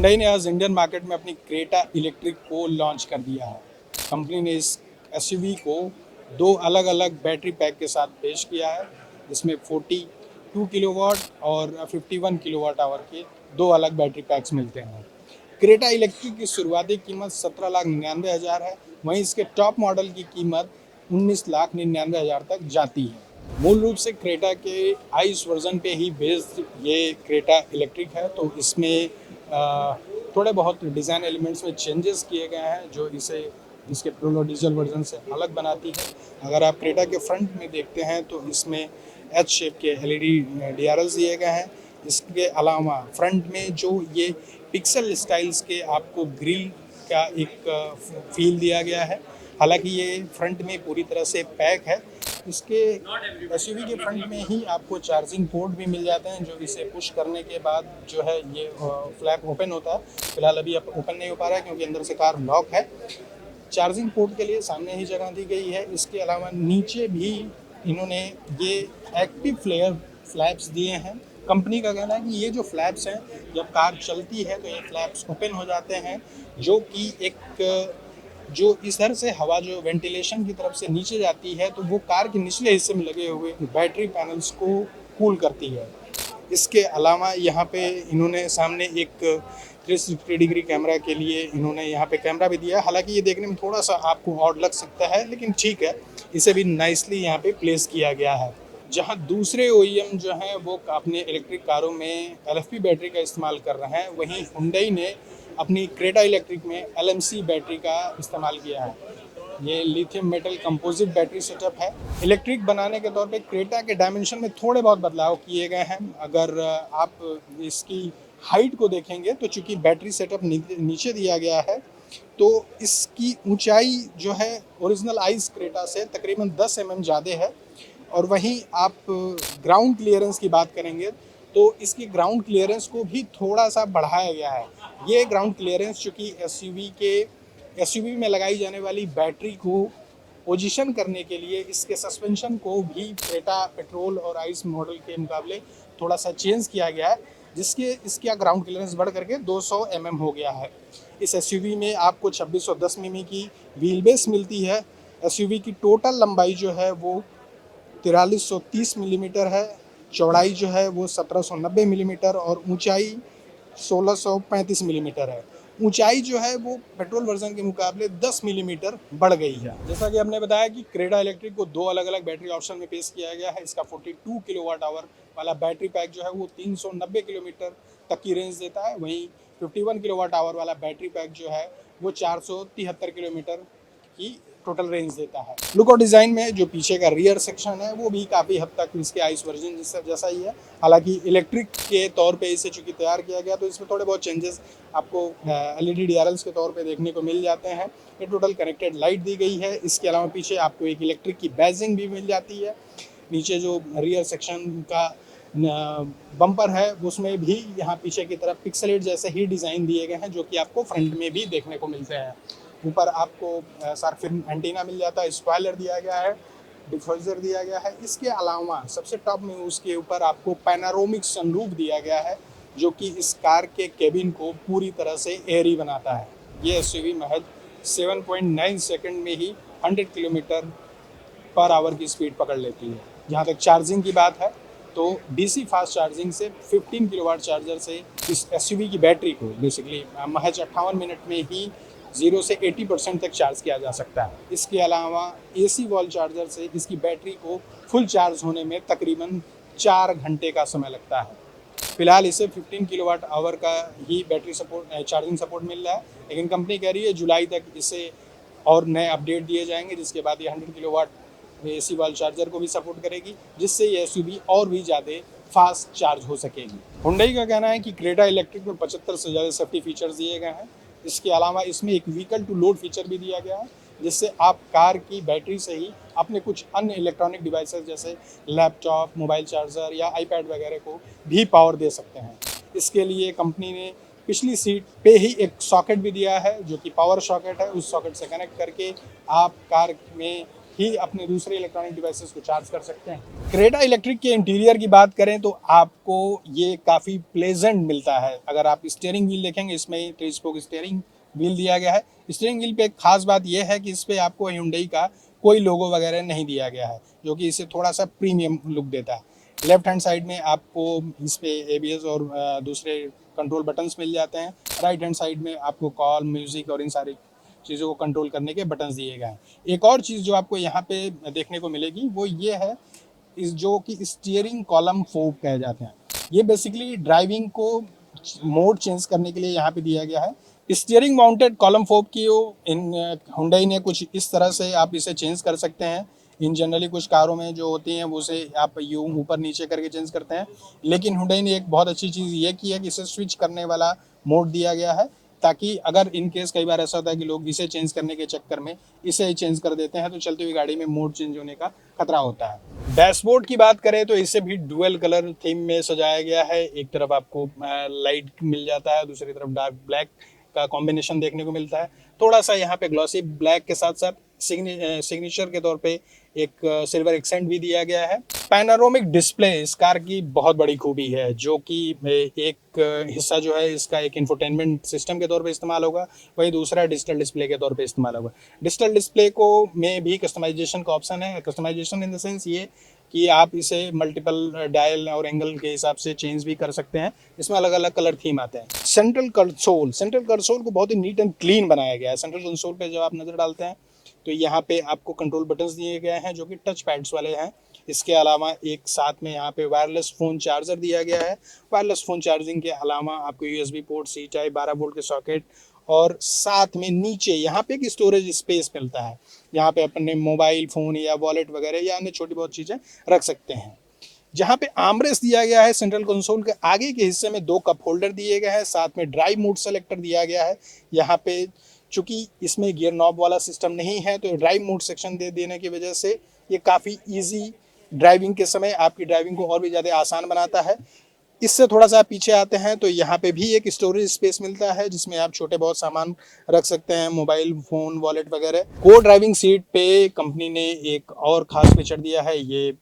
Hyundai ने आज Indian market में अपनी क्रेटा इलेक्ट्रिक को लॉन्च कर दिया है। कंपनी ने इस एसयूवी को दो अलग अलग बैटरी पैक के साथ पेश किया है, जिसमें 42 किलोवाट और 51 किलोवाट आवर के दो अलग बैटरी पैक्स मिलते हैं। क्रेटा इलेक्ट्रिक की शुरुआती कीमत 17,99,000 है, वहीं इसके टॉप मॉडल की कीमत 19,99,000 तक जाती है। मूल रूप से क्रेटा के आइस वर्जन पे ही बेस्ड ये क्रेटा इलेक्ट्रिक है, तो इसमें थोड़े बहुत डिज़ाइन एलिमेंट्स में चेंजेस किए गए हैं जो इसे इसके पेट्रोल और डीजल वर्जन से अलग बनाती है। अगर आप क्रेटा के फ्रंट में देखते हैं तो इसमें एच शेप के एलईडी डीआरएल्स दिए गए हैं। इसके अलावा फ्रंट में जो ये पिक्सल स्टाइल्स के आपको ग्रिल का एक फील दिया गया है। हालांकि ये फ्रंट में पूरी तरह से पैक है। इसके एसयूवी के फ्रंट में ही आपको चार्जिंग पोर्ट भी मिल जाते हैं, जो इसे पुश करने के बाद जो है ये फ्लैप ओपन होता है। फिलहाल अभी ओपन नहीं हो पा रहा है क्योंकि अंदर से कार लॉक है। चार्जिंग पोर्ट के लिए सामने ही जगह दी गई है। इसके अलावा नीचे भी इन्होंने ये एक्टिव फ्लैप्स दिए हैं। कंपनी का कहना है कि ये जो फ्लैप्स हैं, जब कार चलती है तो ये फ्लैप्स ओपन हो जाते हैं, जो कि जो इधर से हवा जो वेंटिलेशन की तरफ से नीचे जाती है तो वो कार के निचले हिस्से में लगे हुए बैटरी पैनल्स को कूल करती है। इसके अलावा यहाँ पे इन्होंने सामने एक 360 डिग्री कैमरा के लिए इन्होंने यहाँ पे कैमरा भी दिया है। हालांकि ये देखने में थोड़ा सा आपको ऑड लग सकता है, लेकिन ठीक है, इसे भी नाइसली यहाँ पे प्लेस किया गया है। जहाँ दूसरे ओईएम जो हैं वो अपने इलेक्ट्रिक कारों में एलएफपी बैटरी का इस्तेमाल कर रहे हैं, वहीं हुंडई ने अपनी क्रेटा इलेक्ट्रिक में एलएमसी बैटरी का इस्तेमाल किया है। ये lithium metal composite battery setup है। इलेक्ट्रिक बनाने के तौर पे क्रेटा के डायमेंशन में थोड़े बहुत बदलाव किए गए हैं। अगर आप इसकी हाइट को देखेंगे तो चूंकि बैटरी सेटअप नीचे दिया गया है, तो इसकी ऊंचाई जो है ओरिजिनल आइस क्रेटा से तकरीबन 10 mm ज़्यादा है। और वहीं आप ग्राउंड क्लियरेंस की बात करेंगे तो इसकी ग्राउंड क्लियरेंस को भी थोड़ा सा बढ़ाया गया है। ये ग्राउंड क्लियरेंस चूँकि एसयूवी में लगाई जाने वाली बैटरी को पोजीशन करने के लिए इसके सस्पेंशन को भी क्रेटा पेट्रोल और आइस मॉडल के मुकाबले थोड़ा सा चेंज किया गया है, जिसके इसका ग्राउंड क्लियरेंस बढ़ करके 200 mm हो गया है। इस एसयूवी में आपको 2610 मिमी की व्हील बेस मिलती है। एसयूवी की टोटल लंबाई जो है वो 4330 मिलीमीटर है, चौड़ाई जो है वो 1790 मिलीमीटर और ऊंचाई 1635 मिलीमीटर है। ऊंचाई जो है वो पेट्रोल वर्जन के मुकाबले 10 मिलीमीटर बढ़ गई है। जैसा कि हमने बताया कि क्रेटा इलेक्ट्रिक को दो अलग अलग बैटरी ऑप्शन में पेश किया गया है। इसका 42 किलोवाट आवर वाला बैटरी पैक जो है वो 390 किलोमीटर तक की रेंज देता है, वहीं 51 किलोवाट आवर वाला बैटरी पैक जो है वो 473 किलोमीटर की टोटल रेंज देता है। लुक और डिज़ाइन में जो पीछे का रियर सेक्शन है वो भी काफ़ी हद तक इसके आइस वर्जन जैसा ही है। हालांकि इलेक्ट्रिक के तौर पे इसे चूँकि तैयार किया गया तो इसमें थोड़े बहुत चेंजेस आपको एलईडी डीआरएल्स के तौर पे देखने को मिल जाते हैं। ये टोटल कनेक्टेड लाइट दी गई है। इसके अलावा पीछे आपको एक इलेक्ट्रिक की बैजिंग भी मिल जाती है। नीचे जो रियर सेक्शन का बम्पर है उसमें भी यहाँ पीछे की तरफ पिक्सेलेट जैसे ही डिज़ाइन दिए गए हैं, जो कि आपको फ्रंट में भी देखने को मिलते हैं। ऊपर आपको सार्फिन एंटीना मिल जाता है, स्पॉइलर दिया गया है, डिफ्यूज़र दिया गया है। इसके अलावा सबसे टॉप में उसके ऊपर आपको पैनारोमिक सनरूफ दिया गया है, जो कि इस कार के केबिन को पूरी तरह से एयरी बनाता है। ये एसयूवी महज 7.9 सेकंड में ही 100 किलोमीटर पर आवर की स्पीड पकड़ लेती है। जहाँ तक चार्जिंग की बात है तो डीसी फास्ट चार्जिंग से 15 किलोवाट चार्जर से इस एसयूवी की बैटरी को बेसिकली महज 58 मिनट में ही 0 से 80% तक चार्ज किया जा सकता है। इसके अलावा एसी वॉल चार्जर से इसकी बैटरी को फुल चार्ज होने में तकरीबन 4 घंटे का समय लगता है। फिलहाल इसे 15 किलोवाट आवर का ही बैटरी चार्जिंग सपोर्ट मिल रहा है, लेकिन कंपनी कह रही है जुलाई तक इसे और नए अपडेट दिए जाएंगे, जिसके बाद ये 100 किलोवाट एसी वॉल चार्जर को भी सपोर्ट करेगी, जिससे ये एसयूवी और भी ज़्यादा फास्ट चार्ज हो सकेगी। हुंडई का कहना है कि क्रेटा इलेक्ट्रिक में 75 से ज़्यादा सेफ्टी फीचर्स दिए गए हैं। इसके अलावा इसमें एक व्हीकल टू लोड फीचर भी दिया गया है, जिससे आप कार की बैटरी से ही अपने कुछ अन्य इलेक्ट्रॉनिक डिवाइसेस जैसे लैपटॉप, मोबाइल चार्जर या आईपैड वगैरह को भी पावर दे सकते हैं। इसके लिए कंपनी ने पिछली सीट पे ही एक सॉकेट भी दिया है, जो कि पावर सॉकेट है। उस सॉकेट से कनेक्ट करके आप कार में ही अपने दूसरे इलेक्ट्रॉनिक डिवाइसेस को चार्ज कर सकते हैं। क्रेटा इलेक्ट्रिक के इंटीरियर की बात करें तो आपको ये काफ़ी प्लेजेंट मिलता है। अगर आप स्टीयरिंग व्हील देखेंगे, इसमें 3 स्पोक स्टीयरिंग व्हील दिया गया है। स्टीयरिंग व्हील पे एक खास बात यह है कि इस पर आपको Hyundai का कोई लोगो वगैरह नहीं दिया गया है, जो कि इसे थोड़ा सा प्रीमियम लुक देता है। लेफ्ट हैंड साइड में आपको इस पे ABS और दूसरे कंट्रोल बटन्स मिल जाते हैं। राइट हैंड साइड में आपको कॉल, म्यूजिक और इन सारी चीज़ों को कंट्रोल करने के बटन्स दिए गए हैं। एक और चीज़ जो आपको यहाँ पे देखने को मिलेगी वो ये है, इस जो कि स्टीयरिंग कॉलम फोब कहे जाते हैं। ये बेसिकली ड्राइविंग को मोड चेंज करने के लिए यहाँ पे दिया गया है। स्टीयरिंग माउंटेड कॉलम फोब की इन Hyundai ने कुछ इस तरह से आप इसे चेंज कर सकते हैं। इन जनरली कुछ कारों में जो होती हैं वो उसे आप यूँ ऊपर नीचे करके चेंज करते हैं, लेकिन Hyundai ने एक बहुत अच्छी चीज़ ये की है कि इसे स्विच करने वाला मोड दिया गया है, ताकि अगर इन केस कई बार ऐसा होता है कि लोग इसे चेंज करने के चक्कर में इसे चेंज कर देते हैं, तो चलती हुई गाड़ी में मोड चेंज होने का खतरा होता है। डैशबोर्ड की बात करें तो इसे भी डुअल कलर थीम में सजाया गया है। एक तरफ आपको लाइट मिल जाता है, दूसरी तरफ डार्क ब्लैक का कॉम्बिनेशन देखने को मिलता है। थोड़ा सा यहाँ पे ग्लॉसी ब्लैक के साथ साथ सिग्नेचर के तौर पे एक सिल्वर एक्सेंट भी दिया गया है। पैनोरामिक डिस्प्ले इस कार की बहुत बड़ी खूबी है, जो कि एक हिस्सा जो है इसका एक इंफोटेनमेंट सिस्टम के तौर पे इस्तेमाल होगा, वहीं दूसरा डिजिटल डिस्प्ले के तौर पे इस्तेमाल होगा। डिजिटल डिस्प्ले को में भी कस्टमाइजेशन का ऑप्शन है। कस्टमाइजेशन इन द सेंस ये कि आप इसे मल्टीपल डायल और एंगल के हिसाब से चेंज भी कर सकते हैं। इसमें अलग अलग कलर थीम आते हैं। सेंट्रल कंसोल को बहुत ही नीट एंड क्लीन बनाया गया है। सेंट्रल कंसोल पे जब आप नज़र डालते हैं तो यहाँ पे आपको कंट्रोल बटन्स दिए गए हैं जो कि टच पैड्स वाले हैं। इसके अलावा एक साथ में यहाँ पे वायरलेस फ़ोन चार्जर दिया गया है। वायरलेस फ़ोन चार्जिंग के अलावा आपको USB port, C type, 12 volt के सॉकेट और साथ में नीचे यहाँ पे एक स्टोरेज स्पेस मिलता है। यहाँ पे अपने मोबाइल फ़ोन या वॉलेट वगैरह या अन्य छोटी बहुत चीज़ें रख सकते हैं। जहाँ पे आर्मरेस्ट दिया गया है, सेंट्रल कंसोल के आगे के हिस्से में 2 कप होल्डर दिए गए हैं, साथ में ड्राइव मोड सेलेक्टर दिया गया है। यहाँ पे चूंकि इसमें गियर नॉब वाला सिस्टम नहीं है, तो ड्राइव मोड सेक्शन दे देने की वजह से ये काफ़ी इजी ड्राइविंग के समय आपकी ड्राइविंग को और भी ज़्यादा आसान बनाता है। इससे थोड़ा सा पीछे आते हैं तो यहाँ पे भी एक स्टोरेज स्पेस मिलता है, जिसमें आप छोटे बहुत सामान रख सकते हैं, मोबाइल फ़ोन, वॉलेट वगैरह। को ड्राइविंग सीट पे कंपनी ने एक और ख़ास फीचर दिया है, ये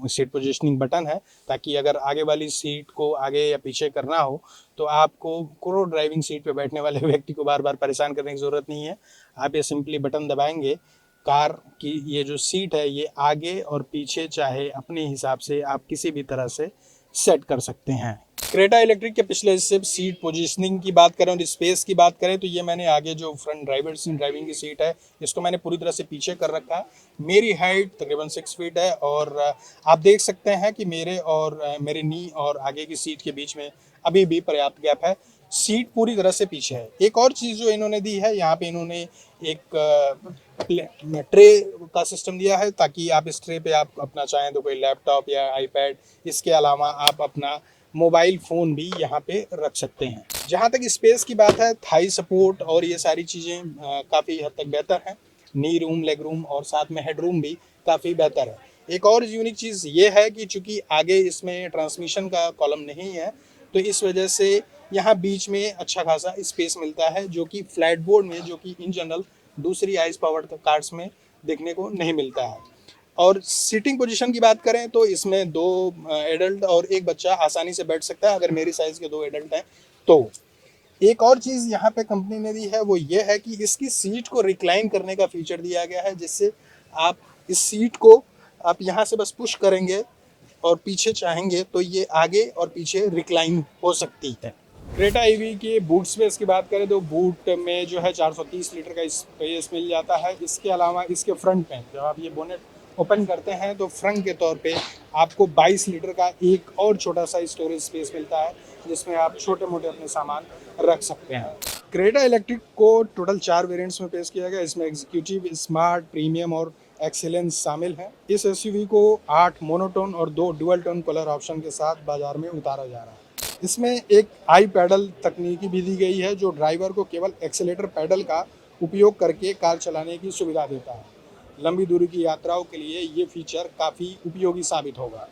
सीट पोजीशनिंग बटन है, ताकि अगर आगे वाली सीट को आगे या पीछे करना हो तो आपको को ड्राइविंग सीट पे बैठने वाले व्यक्ति को बार बार परेशान करने की ज़रूरत नहीं है। आप ये सिंपली बटन दबाएंगे, कार की ये जो सीट है ये आगे और पीछे चाहे अपने हिसाब से आप किसी भी तरह से सेट कर सकते हैं। क्रेटा इलेक्ट्रिक के पिछले हिस्से सीट पोजीशनिंग की बात करें और स्पेस की बात करें तो ये मैंने आगे जो फ्रंट ड्राइविंग की सीट है इसको मैंने पूरी तरह से पीछे कर रखा है। मेरी हाइट तकरीबन 6 फीट है और आप देख सकते हैं कि मेरे नी और आगे की सीट के बीच में अभी भी पर्याप्त गैप है। सीट पूरी तरह से पीछे है। एक और चीज़ जो इन्होंने दी है, यहाँ पे इन्होंने एक ट्रे का सिस्टम दिया है, ताकि आप इस ट्रे पे आप अपना चाहें तो कोई लैपटॉप या आईपैड, इसके अलावा आप अपना मोबाइल फ़ोन भी यहाँ पे रख सकते हैं। जहाँ तक स्पेस की बात है, थाई सपोर्ट और ये सारी चीज़ें काफ़ी हद तक बेहतर हैं। नी रूम, लेग रूम और साथ में हेड रूम भी काफ़ी बेहतर है। एक और यूनिक चीज़ ये है कि चूँकि आगे इसमें ट्रांसमिशन का कॉलम नहीं है, तो इस वजह से यहाँ बीच में अच्छा खासा स्पेस मिलता है, जो कि फ्लैट बोर्ड में, जो कि इन जनरल दूसरी आइस पावर्ड कार्स में देखने को नहीं मिलता है। और सीटिंग पोजीशन की बात करें तो इसमें 2 एडल्ट और 1 बच्चा आसानी से बैठ सकता है, अगर मेरी साइज़ के 2 एडल्ट हैं तो। एक और चीज़ यहाँ पे कंपनी ने दी है वो ये है कि इसकी सीट को रिक्लाइन करने का फीचर दिया गया है, जिससे आप इस सीट को आप यहाँ से बस पुश करेंगे और पीछे चाहेंगे तो ये आगे और पीछे रिक्लाइन हो सकती है। क्रेटा ईवी के बूट स्पेस की बात करें तो बूट में जो है 430 लीटर का स्पेस मिल जाता है। इसके अलावा इसके फ्रंट में जब आप ये बोनेट ओपन करते हैं तो फ्रंट के तौर पे आपको 22 लीटर का एक और छोटा सा स्टोरेज स्पेस मिलता है, जिसमें आप छोटे मोटे अपने सामान रख सकते हैं। क्रेटा इलेक्ट्रिक को टोटल 4 वेरिएंट्स में पेश किया गया। इसमें एग्जीक्यूटिव, स्मार्ट, प्रीमियम और एक्सीलेंस शामिल हैं। इस एसयूवी को 8 मोनोटोन और 2 डुअल टोन कलर ऑप्शन के साथ बाजार में उतारा जा रहा है। इसमें एक आई पैडल तकनीकी भी दी गई है, जो ड्राइवर को केवल एक्सेलेटर पैडल का उपयोग करके कार चलाने की सुविधा देता है। लंबी दूरी की यात्राओं के लिए ये फीचर काफ़ी उपयोगी साबित होगा।